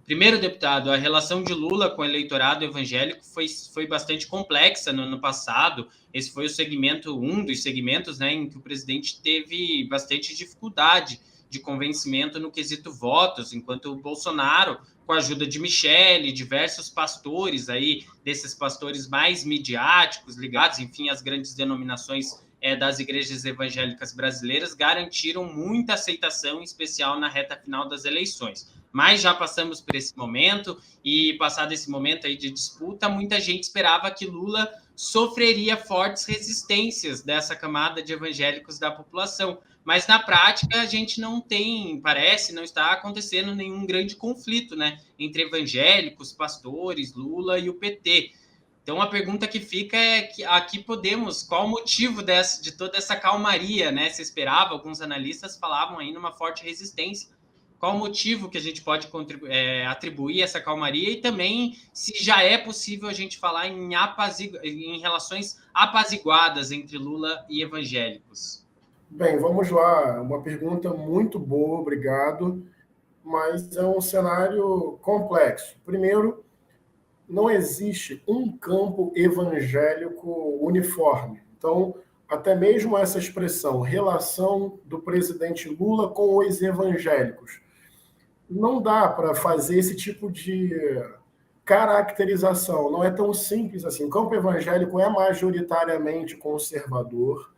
Primeiro, deputado, a relação de Lula com o eleitorado evangélico foi bastante complexa no ano passado. Esse foi um dos segmentos, né, em que o presidente teve bastante dificuldade de convencimento no quesito votos, enquanto o Bolsonaro, com a ajuda de Michele, diversos pastores aí, desses pastores mais midiáticos, ligados, enfim, às grandes denominações das igrejas evangélicas brasileiras, garantiram muita aceitação, em especial na reta final das eleições. Mas já passamos por esse momento, e passado esse momento aí de disputa, muita gente esperava que Lula sofreria fortes resistências dessa camada de evangélicos da população. Mas na prática a gente não está acontecendo nenhum grande conflito, né, entre evangélicos, pastores, Lula e o PT. Então a pergunta que fica é qual o motivo de toda essa calmaria, né? Se esperava, alguns analistas falavam aí numa forte resistência. Qual o motivo que a gente pode atribuir essa calmaria, e também se já é possível a gente falar em relações apaziguadas entre Lula e evangélicos? Bem, vamos lá. Uma pergunta muito boa, obrigado. Mas é um cenário complexo. Primeiro, não existe um campo evangélico uniforme. Então, até mesmo essa expressão, relação do presidente Lula com os evangélicos, não dá para fazer esse tipo de caracterização. Não é tão simples assim. O campo evangélico é majoritariamente conservador.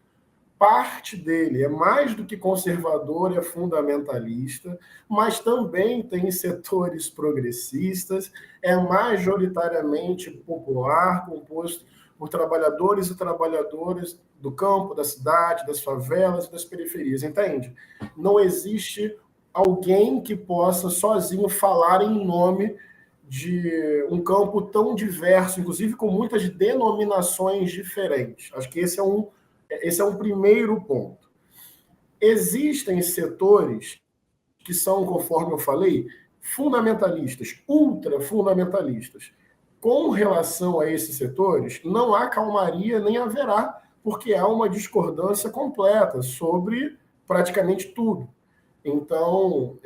Parte dele é mais do que conservador, é fundamentalista, mas também tem setores progressistas, é majoritariamente popular, composto por trabalhadores e trabalhadoras do campo, da cidade, das favelas e das periferias, entende? Não existe alguém que possa sozinho falar em nome de um campo tão diverso, inclusive com muitas denominações diferentes. Acho que esse é um primeiro ponto. Existem setores que são, conforme eu falei, fundamentalistas, ultra-fundamentalistas. Com relação a esses setores, não há calmaria nem haverá, porque há uma discordância completa sobre praticamente tudo. Então,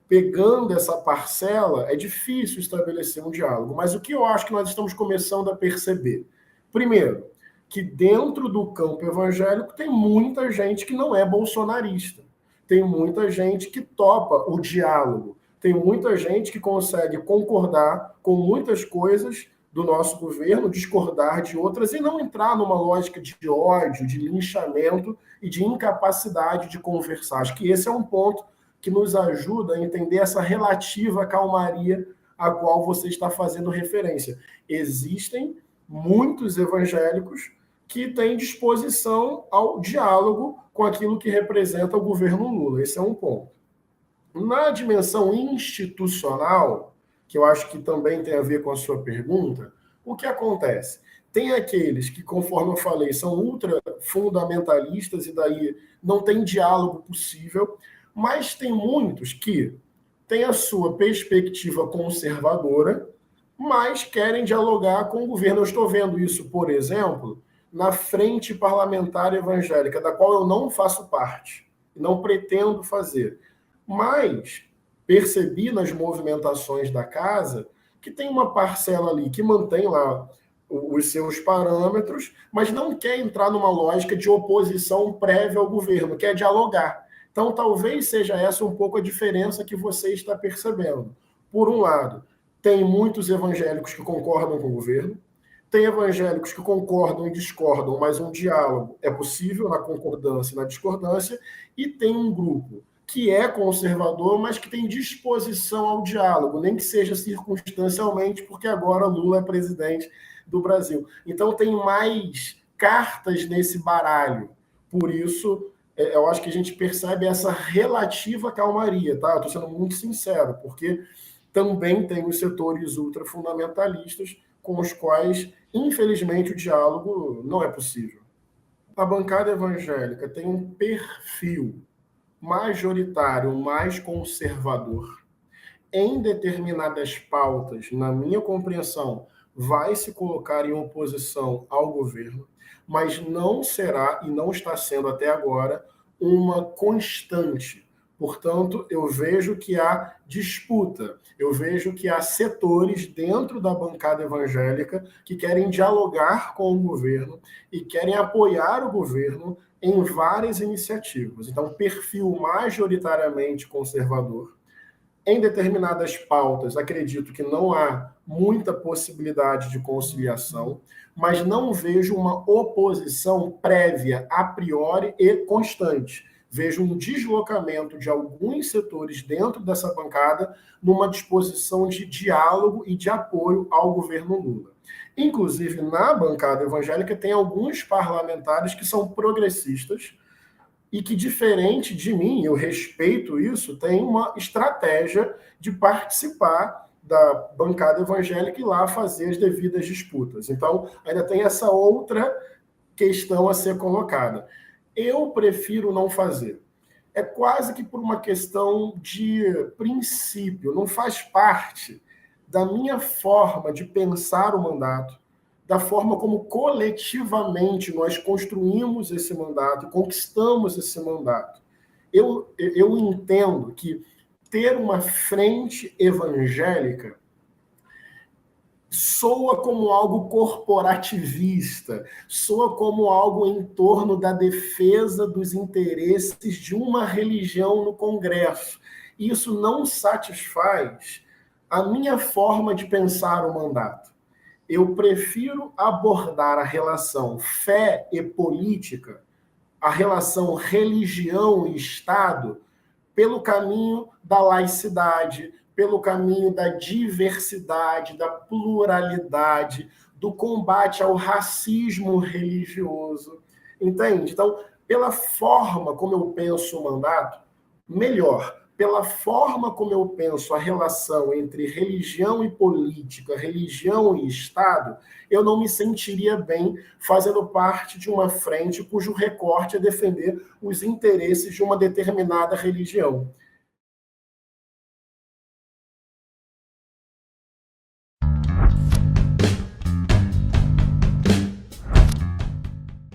pegando essa parcela, é difícil estabelecer um diálogo. Mas o que eu acho que nós estamos começando a perceber? Primeiro, que dentro do campo evangélico tem muita gente que não é bolsonarista. Tem muita gente que topa o diálogo. Tem muita gente que consegue concordar com muitas coisas do nosso governo, discordar de outras e não entrar numa lógica de ódio, de linchamento e de incapacidade de conversar. Acho que esse é um ponto que nos ajuda a entender essa relativa calmaria a qual você está fazendo referência. Existem muitos evangélicos que têm disposição ao diálogo com aquilo que representa o governo Lula. Esse é um ponto. Na dimensão institucional, que eu acho que também tem a ver com a sua pergunta, o que acontece? Tem aqueles que, conforme eu falei, são ultra fundamentalistas e daí não tem diálogo possível, mas tem muitos que têm a sua perspectiva conservadora, mas querem dialogar com o governo. Eu estou vendo isso, por exemplo, na Frente Parlamentar Evangélica, da qual eu não faço parte, não pretendo fazer. Mas percebi nas movimentações da casa que tem uma parcela ali que mantém lá os seus parâmetros, mas não quer entrar numa lógica de oposição prévia ao governo, quer dialogar. Então, talvez seja essa um pouco a diferença que você está percebendo. Por um lado, tem muitos evangélicos que concordam com o governo, tem evangélicos que concordam e discordam, mas um diálogo é possível na concordância e na discordância, e tem um grupo que é conservador, mas que tem disposição ao diálogo, nem que seja circunstancialmente, porque agora Lula é presidente do Brasil. Então tem mais cartas nesse baralho. Por isso, eu acho que a gente percebe essa relativa calmaria, tá? Eu estou sendo muito sincero, porque também tem os setores ultrafundamentalistas com os quais, infelizmente, o diálogo não é possível. A bancada evangélica tem um perfil majoritário, mais conservador. Em determinadas pautas, na minha compreensão, vai se colocar em oposição ao governo, mas não será, e não está sendo até agora, uma constante. Portanto, eu vejo que há disputa, eu vejo que há setores dentro da bancada evangélica que querem dialogar com o governo e querem apoiar o governo em várias iniciativas. Então, perfil majoritariamente conservador. Em determinadas pautas, acredito que não há muita possibilidade de conciliação, mas não vejo uma oposição prévia, a priori e constante. Vejo um deslocamento de alguns setores dentro dessa bancada numa disposição de diálogo e de apoio ao governo Lula. Inclusive, na bancada evangélica, tem alguns parlamentares que são progressistas e que, diferente de mim, eu respeito isso, tem uma estratégia de participar da bancada evangélica e lá fazer as devidas disputas. Então, ainda tem essa outra questão a ser colocada. Eu prefiro não fazer. É quase que por uma questão de princípio, não faz parte da minha forma de pensar o mandato, da forma como coletivamente nós construímos esse mandato, conquistamos esse mandato. Eu entendo que ter uma frente evangélica soa como algo corporativista, soa como algo em torno da defesa dos interesses de uma religião no Congresso. Isso não satisfaz a minha forma de pensar o mandato. Eu prefiro abordar a relação fé e política, a relação religião e Estado, pelo caminho da laicidade, pelo caminho da diversidade, da pluralidade, do combate ao racismo religioso. Entende? Então, pela forma como eu penso o mandato, melhor. Pela forma como eu penso a relação entre religião e política, religião e Estado, eu não me sentiria bem fazendo parte de uma frente cujo recorte é defender os interesses de uma determinada religião.